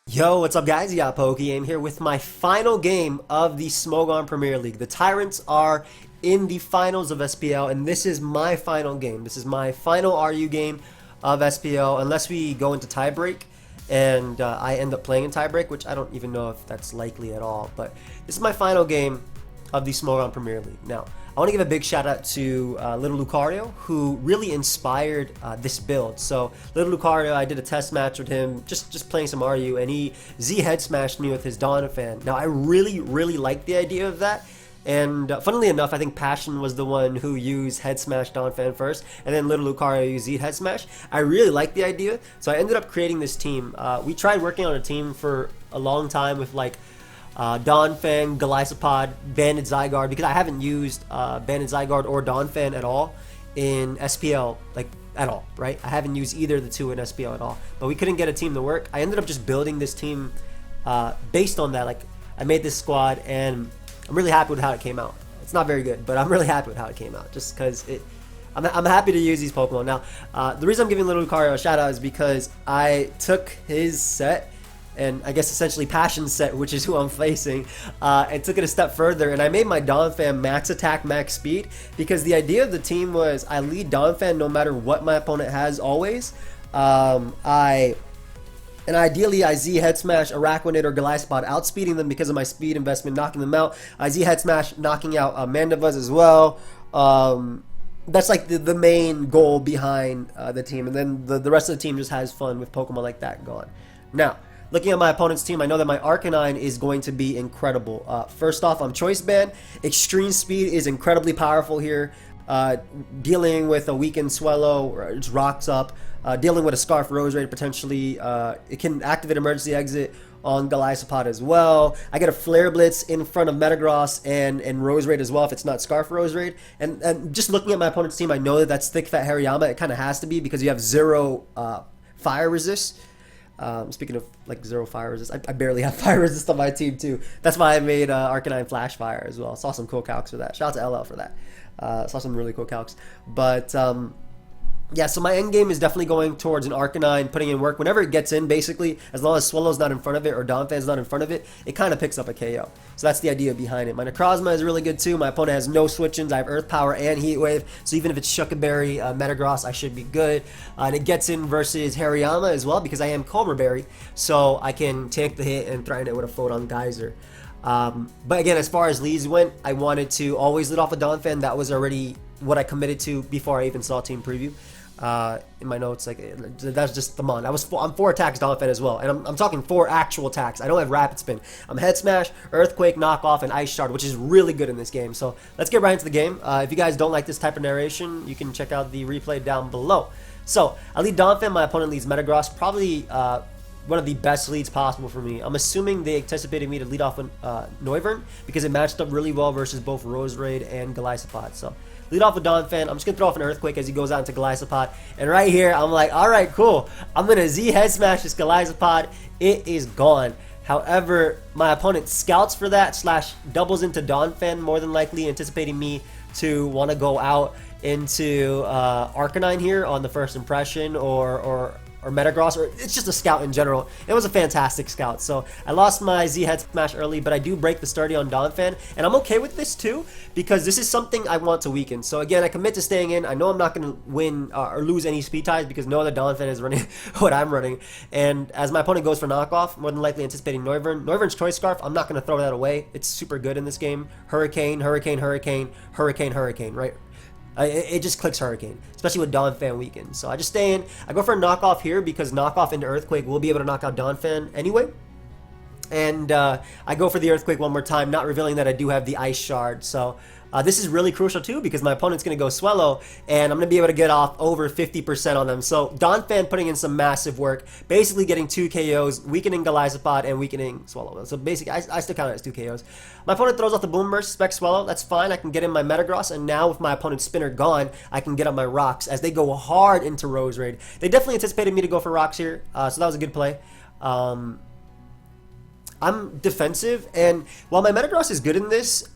Yo, what's up guys? You got pokeaim here with my final game of the Showdown Premier League. The Tyrants are in the finals of SPL, and this is my final game. This is my final RU game of SPL, unless we go into tiebreak and I end up playing in tiebreak, which I don't even know if that's likely at all. But this is my final game of the Showdown Premier League. Now, I want to give a big shout out to Little Lucario, who really inspired this build. So Little Lucario, I did a test match with him, just playing some RU, and he Z head smashed me with his Donphan. Now I really like the idea of that, and funnily enough, I think Passion was the one who used head smash Donphan first, and then Little Lucario used Z head smash. I really like the idea, so I ended up creating this team. We tried working on a team for a long time with like Donphan, Golisopod, Banded Zygarde, because I haven't used Banded Zygarde or Donphan at all in SPL, like at all, right? I haven't used either of the two in SPL at all, but we couldn't get a team to work. I ended up just building this team based on that. Like, I made this squad, and I'm really happy with how it came out. It's not very good, but I'm really happy with how it came out, just because I'm happy to use these Pokemon. Now, the reason I'm giving Little Lucario a shout out is because I took his set, and I guess essentially Passion set, which is who I'm facing, and took it a step further, and I made my Donphan max attack, max speed, because the idea of the team was I lead Donphan no matter what my opponent has always. And ideally I Z head smash Araquanid or Golisopod, outspeeding them because of my speed investment, knocking them out. I Z head smash, knocking out Mandibuzz as well. That's like the main goal behind the team, and then the rest of the team just has fun with Pokemon like that going. Now, looking at my opponent's team, I know that my Arcanine is going to be incredible. First off, I'm Choice Band. Extreme Speed is incredibly powerful here. Dealing with a weakened Swellow, it rocks up. Dealing with a Scarf Rose Raid potentially. It can activate Emergency Exit on Golisopod as well. I get a Flare Blitz in front of Metagross and Rose Raid as well if it's not Scarf Rose Raid. And just looking at my opponent's team, I know that that's Thick Fat Hariyama. It kind of has to be because you have 0 fire resist. Speaking of like 0 fire resist, I barely have fire resist on my team too. That's why I made Arcanine Flash Fire as well. Saw some cool calcs for that. Shout out to LL for that. Saw some really cool calcs. But yeah, so my end game is definitely going towards an Arcanine, putting in work. Whenever it gets in, basically, as long as Swellow's not in front of it or Donphan's not in front of it, it kind of picks up a KO. So that's the idea behind it. My Necrozma is really good too. My opponent has no switch-ins. I have Earth Power and Heat Wave, so even if it's Shuckleberry, Metagross, I should be good. And it gets in versus Hariyama as well because I am Cobra Berry, so I can tank the hit and threaten it with a Photon Geyser. But again, as far as leads went, I wanted to always lead off a Donphan. That was already what I committed to before I even saw team preview. In my notes, like that's just the mon. I'm 4 attacks Donphan as well, and I'm talking 4 actual attacks. I don't have Rapid Spin. I'm Head Smash, Earthquake, Knockoff, and Ice Shard, which is really good in this game. So let's get right into the game. If you guys don't like this type of narration, you can check out the replay down below. So I lead Donphan. My opponent leads Metagross. Probably one of the best leads possible for me. I'm assuming they anticipated me to lead off with Noivern because it matched up really well versus both Rose Raid and Golisopod. So lead off with Donphan. I'm just going to throw off an Earthquake as he goes out into Golisopod. And right here, I'm like, alright, cool. I'm going to Z head smash this Golisopod. It is gone. However, my opponent scouts for that / doubles into Donphan, more than likely anticipating me to want to go out into Arcanine here on the first impression or Metagross, or it's just a scout in general. It was a fantastic scout. So I lost my Z head smash early, but I do break the sturdy on Donphan, and I'm okay with this too because this is something I want to weaken. So again, I commit to staying in. I know I'm not going to win or lose any speed ties because no other Donphan is running what I'm running. And as my opponent goes for knockoff, more than likely anticipating Noivern's Choice Scarf, I'm not going to throw that away. It's super good in this game. Hurricane, Hurricane, Hurricane, Hurricane, Hurricane, right? It just clicks Hurricane, especially with Donphan weakened. So I just stay in. I go for a knockoff here because knockoff into Earthquake will be able to knock out Donphan anyway. And I go for the Earthquake one more time, not revealing that I do have the Ice Shard. So this is really crucial too because my opponent's going to go Swellow, and I'm going to be able to get off over 50% on them. So Donphan putting in some massive work, basically getting 2 KOs, weakening Golisopod and weakening Swellow. So basically, I still count it as 2 KOs. My opponent throws off the Boom Burst, Spec Swellow. That's fine. I can get in my Metagross, and now with my opponent's Spinner gone, I can get on my Rocks as they go hard into Rose Raid. They definitely anticipated me to go for Rocks here, so that was a good play. I'm defensive, and while my Metagross is good in this,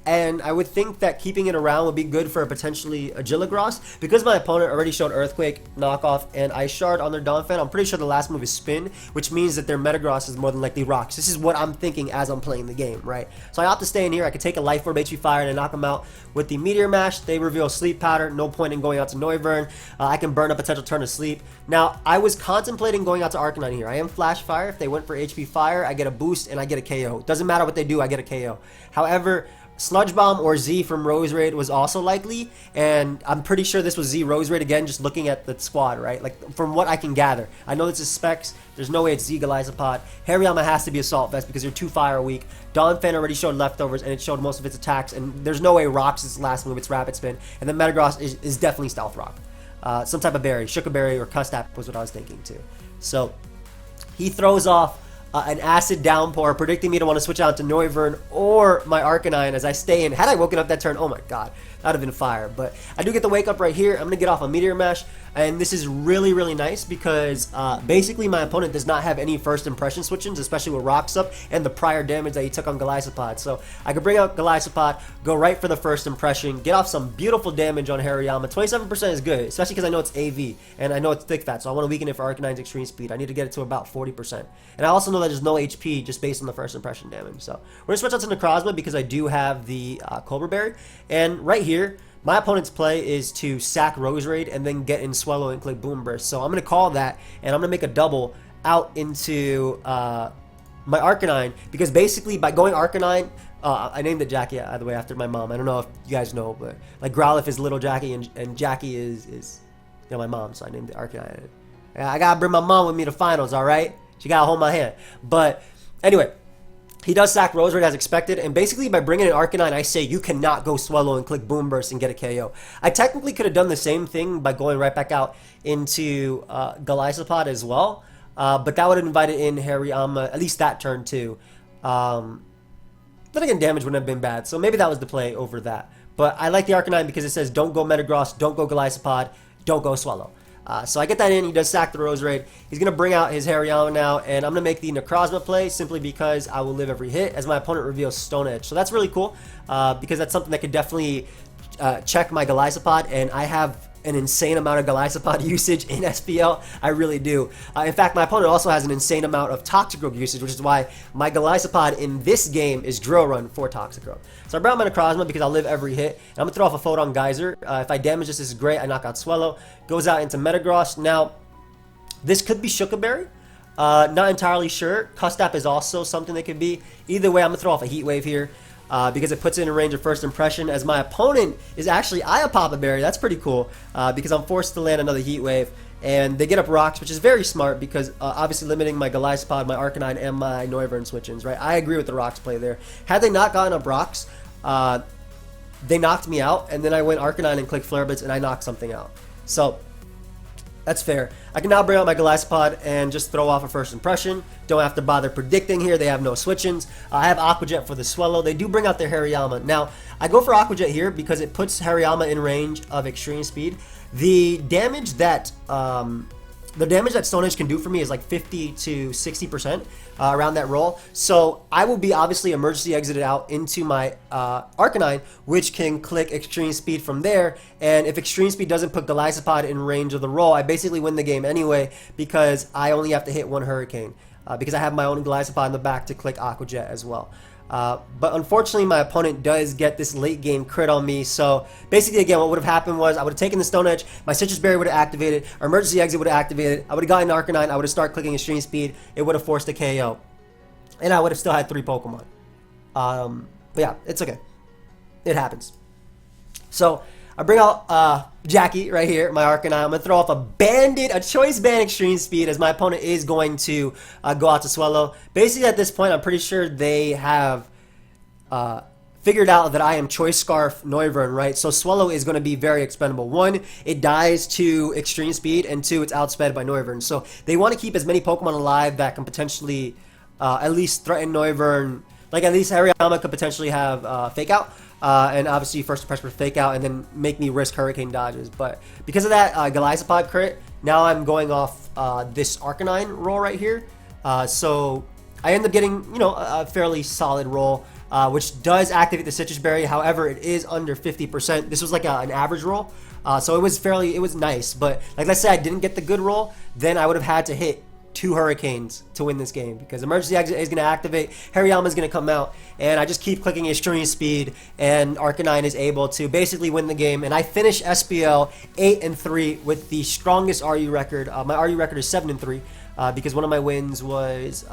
And I would think that keeping it around would be good for a potentially Agilagross. Because my opponent already showed Earthquake, Knockoff, and Ice Shard on their Donphan, I'm pretty sure the last move is Spin, which means that their Metagross is more than likely Rocks. This is what I'm thinking as I'm playing the game, right? So I opt to stay in here. I could take a Life Orb, HP Fire, and knock them out with the Meteor Mash. They reveal Sleep Powder. No point in going out to Noivern. I can burn a potential turn of sleep. Now, I was contemplating going out to Arcanine here. I am Flash Fire. If they went for HP Fire, I get a boost and I get a KO. Doesn't matter what they do, I get a KO. However, Sludge Bomb or Z from Roserade was also likely, and I'm pretty sure this was Z Roserade again, just looking at the squad, right? Like, from what I can gather. I know this is specs, there's no way it's Z Golisopod. Hariyama has to be Assault Vest because they're too fire weak. Donphan already showed Leftovers, and it showed most of its attacks, and there's no way Rocks is its last move, it's Rapid Spin. And then Metagross is definitely Stealth Rock. Some type of berry, Shuka Berry or Custap was what I was thinking too. So, he throws off an Acid Downpour, predicting me to want to switch out to Noivern or my Arcanine as I stay in. Had I woken up that turn, oh my god, that would have been fire. But I do get the wake up right here. I'm going to get off a Meteor Mash, and this is really, really nice because basically my opponent does not have any first impression switch-ins, especially with Rocks up and the prior damage that he took on Golisopod. So I could bring out Golisopod, go right for the first impression, get off some beautiful damage on Hariyama. 27% is good, especially because I know it's AV, and I know it's Thick Fat, so I want to weaken it for Arcanine's Extreme Speed. I need to get it to about 40%. And I also know that there's no HP just based on the first impression damage. So we're going to switch out to Necrozma because I do have the Cobra Berry. And right here, my opponent's play is to sack Roserade and then get in Swallow and click Boom Burst. So I'm going to call that, and I'm going to make a double out into my Arcanine, because basically by going Arcanine, I named it Jackie, by the way, after my mom. I don't know if you guys know, but like Growlithe is little Jackie, and Jackie is you know, my mom, so I named it Arcanine. I gotta bring my mom with me to finals, all right? She gotta hold my hand. But anyway, he does sack Roserade as expected, and basically by bringing in Arcanine, I say you cannot go Swallow and click Boom Burst and get a KO. I technically could have done the same thing by going right back out into Golisopod as well, but that would have invited in Hariyama, at least that turn too. Then again, damage wouldn't have been bad, so maybe that was the play over that. But I like the Arcanine because it says don't go Metagross, don't go Golisopod, don't go Swallow. So I get that in. He does sack the Roserade. He's going to bring out his Hariyama now, and I'm going to make the Necrozma play simply because I will live every hit as my opponent reveals Stone Edge. So that's really cool because that's something that could definitely check my Golisopod, and I have an insane amount of Golisopod usage in SPL. I really do. In fact, my opponent also has an insane amount of Toxicroak usage, which is why my Golisopod in this game is Drill Run for Toxicroak. So I brought my Necrozma because I'll live every hit. And I'm going to throw off a Photon Geyser. If I damage this is great. I knock out Swallow. Goes out into Metagross. Now, this could be Shuka Berry. Not entirely sure. Custap is also something that could be. Either way, I'm going to throw off a Heat Wave here. Because it puts it in range of first impression, as my opponent is actually Iapapa Berry. That's pretty cool because I'm forced to land another Heat Wave, and they get up Rocks, which is very smart because obviously limiting my Golisopod, my Arcanine, and my Noivern switch-ins, right? I agree with the Rocks play there. Had they not gotten up Rocks, they knocked me out, and then I went Arcanine and clicked Flare Blitz, and I knocked something out. So that's fair. I can now bring out my Golisopod and just throw off a first impression. Don't have to bother predicting here. They have no switch-ins. I have Aqua Jet for the Swallow. They do bring out their Hariyama. Now, I go for Aqua Jet here because it puts Hariyama in range of Extreme Speed. The damage that Stone Edge can do for me is like 50 to 60% around that roll. So I will be obviously emergency exited out into my Arcanine, which can click Extreme Speed from there. And if Extreme Speed doesn't put Golisopod in range of the roll, I basically win the game anyway because I only have to hit one Hurricane because I have my own Golisopod in the back to click Aqua Jet as well. But unfortunately, my opponent does get this late game crit on me. So basically, again, what would have happened was I would have taken the Stone Edge, my Citrus Berry would have activated, our Emergency Exit would have activated, I would have gotten Arcanine, I would have started clicking Extreme Speed, it would have forced a KO. And I would have still had 3 Pokemon. But yeah, it's okay. It happens. So I bring out Jackie right here, my Arcanine. I'm going to throw off a Choice Band Extreme Speed as my opponent is going to go out to Swallow. Basically, at this point, I'm pretty sure they have figured out that I am Choice Scarf Noivern, right? So Swallow is going to be very expendable. 1, it dies to Extreme Speed, and 2, it's outsped by Noivern. So they want to keep as many Pokemon alive that can potentially at least threaten Noivern. Like, at least Hariyama could potentially have Fake Out. And obviously first impression for Fake Out and then make me risk Hurricane dodges. But because of that Golisopod crit, now I'm going off this Arcanine roll right here. So I end up getting, you know, a fairly solid roll. which does activate the Citrus Berry. However, it is under 50%. This was like an average roll. So it was nice. But like let's say I didn't get the good roll, then I would have had to hit 2 Hurricanes to win this game, because Emergency Exit is going to activate, Hariyama is going to come out, and I just keep clicking Extreme Speed, and Arcanine is able to basically win the game. And I finish SPL 8-3 with the strongest RU record. My RU record is 7-3 because one of my wins was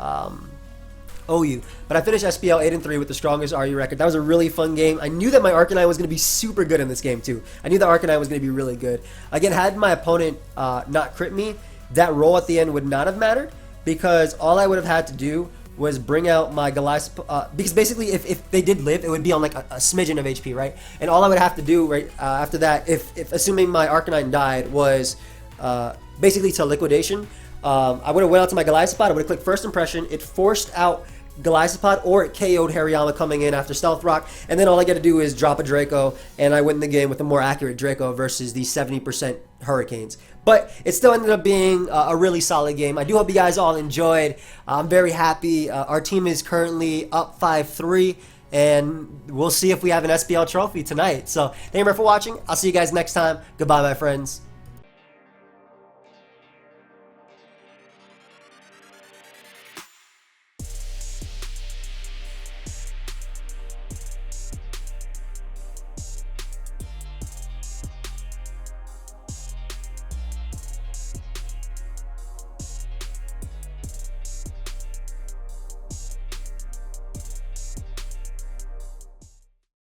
OU. But I finished SPL 8-3 with the strongest RU record. That was a really fun game. I knew that my Arcanine was going to be super good in this game too. I knew that Arcanine was going to be really good. Again, had my opponent not crit me, that roll at the end would not have mattered, because all I would have had to do was bring out my Goliath, because basically if they did live, it would be on like a smidgen of HP, right? And all I would have to do right after that, if assuming my Arcanine died, was basically to liquidation. I would have went out to my Goliath, I would have clicked First Impression, it forced out Goliath, or it KO'd Hariyama coming in after Stealth Rock, and then all I got to do is drop a Draco, and I win the game with a more accurate Draco versus the 70% Hurricanes. But it still ended up being a really solid game. I do hope you guys all enjoyed. I'm very happy. Our team is currently up 5-3, and we'll see if we have an SPL trophy tonight. So thank you for watching. I'll see you guys next time. Goodbye, my friends.